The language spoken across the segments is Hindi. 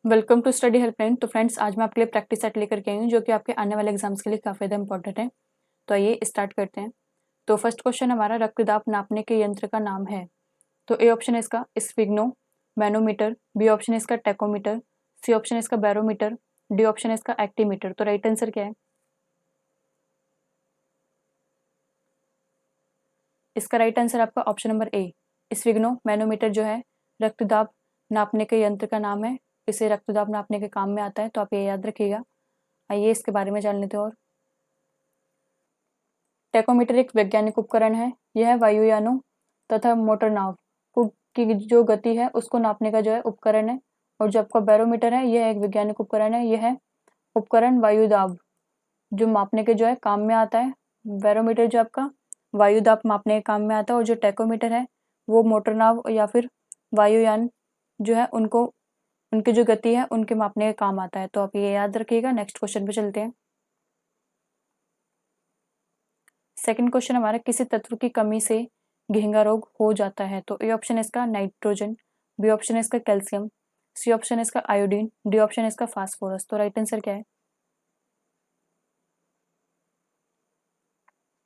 Welcome to study helpline. तो फ्रेंड्स, आज मैं आपके लिए प्रैक्टिस सेट लेकर के आई हूँ जो कि आपके आने वाले एग्जाम्स के लिए काफ़ी ज़्यादा इंपॉर्टेंट है। तो आइए स्टार्ट करते हैं। तो फर्स्ट क्वेश्चन हमारा रक्तदाब नापने के यंत्र का नाम है। तो ए ऑप्शन है इसका स्फिग्नो मैनोमीटर, बी ऑप्शन है इसका टेकोमीटर, सी ऑप्शन है इसका बैरोमीटर, डी ऑप्शन है इसका एक्टीमीटर। तो राइट आंसर क्या है? इसका राइट आंसर आपका ऑप्शन नंबर ए स्फिग्नो मैनोमीटर जो है रक्तदाब नापने के यंत्र का नाम है। इसे रक्तदाब नापने के काम में आता है, तो आप ये याद रखिएगा। आइए इसके बारे में जान लेते हैं। और टेकोमीटर एक वैज्ञानिक उपकरण है। यह वायुयानों तथा मोटर नाव की जो गति है उसको नापने का जो है उपकरण है। और जो आपका बैरोमीटर है यह एक वैज्ञानिक उपकरण है। यह उपकरण वायु दाब जो मापने के जो है काम में आता है। बैरोमीटर जो आपका वायु दाब मापने के काम में आता है, और जो टेकोमीटर है वो मोटर नाव या फिर वायुयान जो है उनको उनकी जो गति है उनके मापने के काम आता है। तो आप ये याद रखिएगा। नेक्स्ट क्वेश्चन पे चलते हैं। सेकंड क्वेश्चन हमारा किसी तत्व की कमी से घेंगा रोग हो जाता है। तो ए ऑप्शन है इसका नाइट्रोजन, बी ऑप्शन है इसका कैल्शियम, सी ऑप्शन है इसका आयोडीन, डी ऑप्शन है इसका फास्फोरस। तो राइट आंसर क्या है?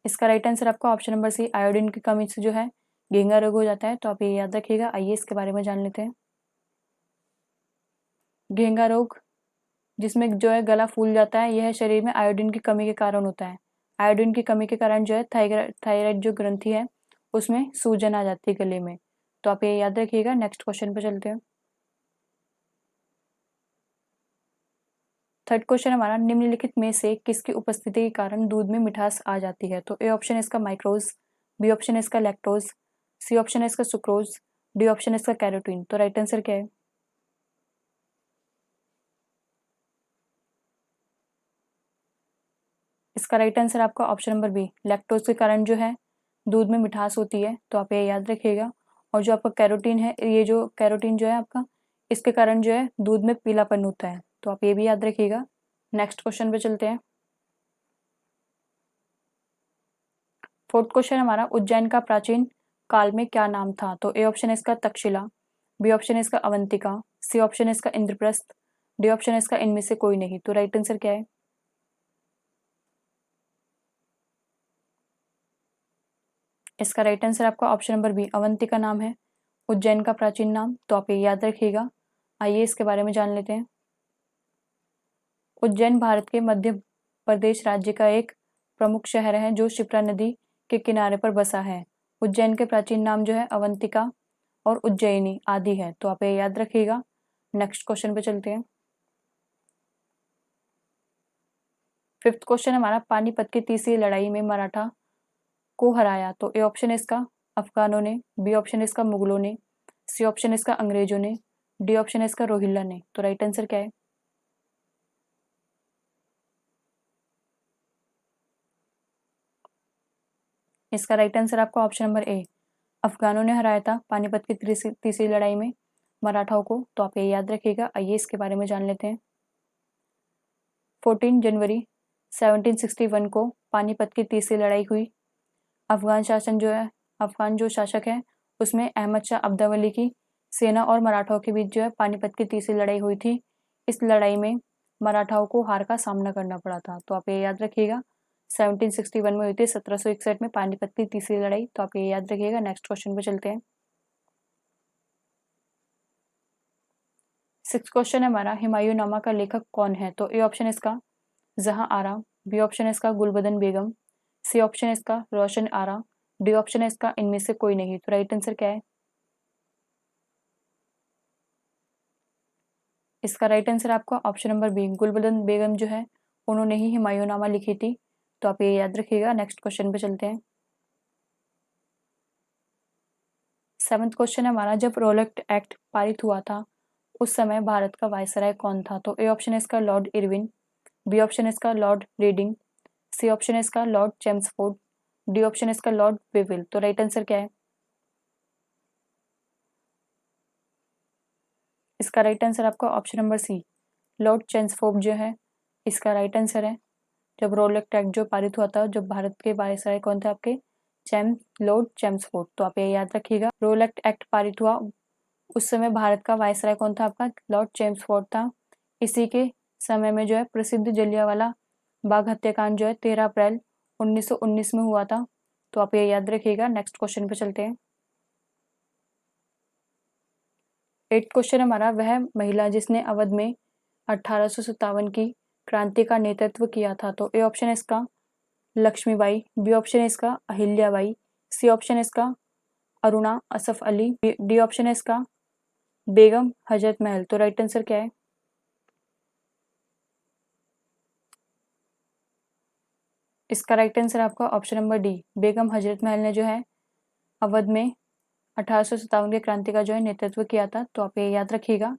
इसका राइट आंसर आपका ऑप्शन नंबर सी आयोडीन की कमी से जो है घेंगा रोग हो जाता है। तो आप ये याद रखिएगा। आइए इसके बारे में जान लेते हैं। घेंगा रोग जिसमें जो है गला फूल जाता है, यह शरीर में आयोडीन की कमी के कारण होता है। आयोडीन की कमी के कारण जो है थायराइड जो ग्रंथि है उसमें सूजन आ जाती है गले में। तो आप ये याद रखिएगा। नेक्स्ट क्वेश्चन पे चलते हैं। थर्ड क्वेश्चन हमारा निम्नलिखित में से किसकी उपस्थिति के कारण दूध में मिठास आ जाती है। तो ए ऑप्शन है इसका माइक्रोज, बी ऑप्शन है इसका लैक्टोज, सी ऑप्शन है इसका सुक्रोज, डी ऑप्शन है इसका कैरोटीन। तो राइट आंसर क्या है? इसका राइट आंसर आपका ऑप्शन नंबर बी लैक्टोज के कारण जो है दूध में मिठास होती है। तो आप ये याद रखिएगा। और जो आपका कैरोटीन है, ये जो कैरोटीन जो है आपका, इसके कारण जो है दूध में पीलापन होता है। तो आप ये भी याद रखिएगा। नेक्स्ट क्वेश्चन पे चलते हैं। फोर्थ क्वेश्चन हमारा उज्जैन का प्राचीन काल में क्या नाम था। तो ए ऑप्शन है इसका तक्षशिला, बी ऑप्शन है इसका अवंतिका, सी ऑप्शन है इसका इंद्रप्रस्थ, डी ऑप्शन है इसका इनमें से कोई नहीं। तो राइट आंसर क्या है? इसका राइट आंसर आपका ऑप्शन नंबर बी अवंतिका नाम है उज्जैन का प्राचीन नाम। तो आप ये याद रखिएगा। आइए इसके बारे में जान लेते हैं। उज्जैन भारत के मध्य प्रदेश राज्य का एक प्रमुख शहर है जो शिप्रा नदी के किनारे पर बसा है। उज्जैन के प्राचीन नाम जो है अवंतिका और उज्जैनी आदि है। तो आप ये याद रखिएगा। नेक्स्ट क्वेश्चन पे चलते हैं। फिफ्थ क्वेश्चन हमारा पानीपत की तीसरी लड़ाई में मराठा को हराया। तो ए ऑप्शन है इसका अफगानों ने, बी ऑप्शन है इसका मुगलों ने, सी ऑप्शन है इसका अंग्रेजों ने, डी ऑप्शन है इसका रोहिल्ला ने। तो राइट आंसर क्या है? इसका राइट आंसर आपका ऑप्शन नंबर ए अफगानों ने हराया था पानीपत की तीसरी लड़ाई में मराठाओं को। तो आप ये याद रखिएगा। आइए इसके बारे में जान लेते हैं। 14 जनवरी 1761 को पानीपत की तीसरी लड़ाई हुई। अफगान जो शासक है उसमें अहमद शाह अब्दावली की सेना और मराठाओं के बीच जो है पानीपत की तीसरी लड़ाई हुई थी। इस लड़ाई में मराठाओं को हार का सामना करना पड़ा था। तो आप ये याद रखिएगा। 1761 में हुई थी, 1761 में पानीपत की तीसरी लड़ाई। तो आप ये याद रखिएगा। नेक्स्ट क्वेश्चन पे चलते हैं। सिक्स क्वेश्चन है हमारा हुमायूंनामा का लेखक कौन है। तो ए ऑप्शन इसका जहां आरा, बी ऑप्शन है इसका गुलबदन बेगम, सी ऑप्शन है इसका रोशन आरा, डी ऑप्शन है इसका इनमें से कोई नहीं। तो राइट आंसर क्या है? इसका राइट आंसर आपका ऑप्शन नंबर बी गुलबदन बेगम जो है उन्होंने ही हुमायूंनामा लिखी थी। तो आप ये याद रखिएगा। नेक्स्ट क्वेश्चन पे चलते हैं। सेवंथ क्वेश्चन है हमारा जब रोलेट एक्ट पारित हुआ था उस समय भारत का वायसराय कौन था। तो ए ऑप्शन है इसका लॉर्ड इरविन, बी ऑप्शन है इसका लॉर्ड रीडिंग, सी ऑप्शन है इसका लॉर्ड चेम्सफोर्ड, डी ऑप्शन है इसका लॉर्ड वेविल। तो राइट आंसर क्या है? इसका राइट आंसर आपका option number C Lord Chelmsford जो है इसका राइट आंसर है। जब रोलेट एक्ट जो पारित हुआ था, जब भारत के वायसराय कौन थे आपके? Lord Chelmsford. तो आप ये याद रखिएगा। रोलेट एक्ट पारित हुआ उस समय भारत का वायसराय कौन था? आपका लॉर्ड चेम्सफोर्ड था। इसी के समय में जो है प्रसिद्ध जलियांवाला बाग हत्याकांड जो है 13 अप्रैल 1919 में हुआ था। तो आप ये याद रखिएगा। नेक्स्ट क्वेश्चन पे चलते हैं। 8th क्वेश्चन हमारा, वह महिला जिसने अवध में 1857 की क्रांति का नेतृत्व किया था। तो ए ऑप्शन है इसका लक्ष्मीबाई, बी ऑप्शन है इसका अहिल्याबाई, सी ऑप्शन है इसका अरुणा असफ अली, डी ऑप्शन है इसका बेगम हजरत महल। तो राइट आंसर क्या है? इसका राइट आंसर आपका option number D, Begum Hazrat Mahal ने जो है अवध में 1857 के क्रांति का जो है नेतृत्व किया था। तो आप ये याद रखिएगा।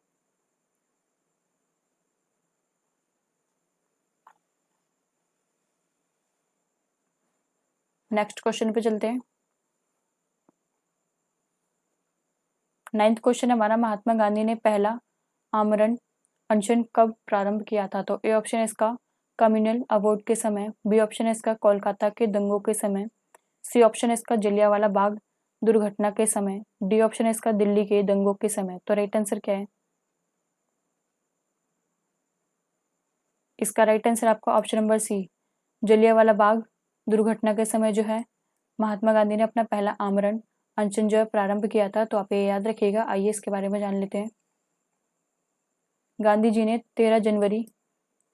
नेक्स्ट क्वेश्चन पे चलते हैं। 9th क्वेश्चन हमारा, महात्मा गांधी ने पहला आमरण अनशन कब प्रारंभ किया था? तो ए ऑप्शन है इसका कम्युनल अवॉर्ड के समय, बी ऑप्शन है इसका कोलकाता के दंगों के समय, सी ऑप्शन है इसका जलियांवाला बाग दुर्घटना के समय, डी ऑप्शन है इसका दिल्ली के दंगों के समय। तो राइट आंसर क्या है? इसका राइट आंसर आपका ऑप्शन नंबर सी, जलियांवाला बाग दुर्घटना के समय जो है महात्मा गांधी ने अपना पहला आमरण अनशन जो है प्रारंभ किया था। तो आप ये याद रखिएगा। आइए इसके बारे में जान लेते हैं। गांधी जी ने 13 जनवरी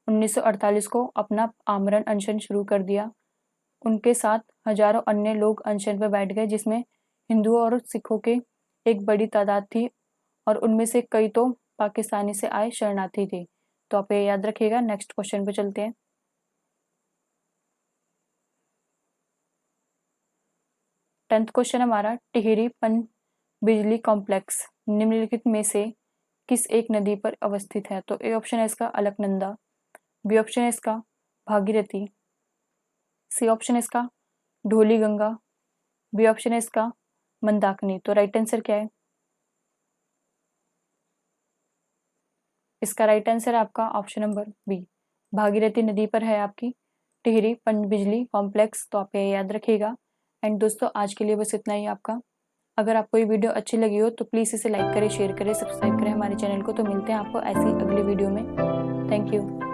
1948 को अपना आमरण अनशन शुरू कर दिया। उनके साथ हजारों अन्य लोग अनशन पर बैठ गए, जिसमें हिंदुओं और सिखों के एक बड़ी तादाद थी और उनमें से कई तो पाकिस्तानी से आए शरणार्थी थे। तो आप ये याद रखिएगा। नेक्स्ट क्वेश्चन पे चलते हैं। 10th क्वेश्चन हमारा, टिहरी पन बिजली कॉम्प्लेक्स निम्नलिखित में से किस एक नदी पर अवस्थित है? तो ए ऑप्शन है इसका अलकनंदा, बी ऑप्शन है इसका भागीरथी, सी ऑप्शन है इसका ढोली गंगा, बी ऑप्शन है इसका मंदाकिनी। तो राइट आंसर क्या है? इसका राइट आंसर आपका ऑप्शन नंबर बी, भागीरथी नदी पर है आपकी टिहरी पनबिजली कॉम्प्लेक्स। तो आप ये याद रखिएगा। एंड दोस्तों, आज के लिए बस इतना ही आपका। अगर आपको ये वीडियो अच्छी लगी हो तो प्लीज़ इसे लाइक करें, शेयर करें, सब्सक्राइब करें हमारे चैनल को। तो मिलते हैं आपको ऐसी अगली वीडियो में। Thank you.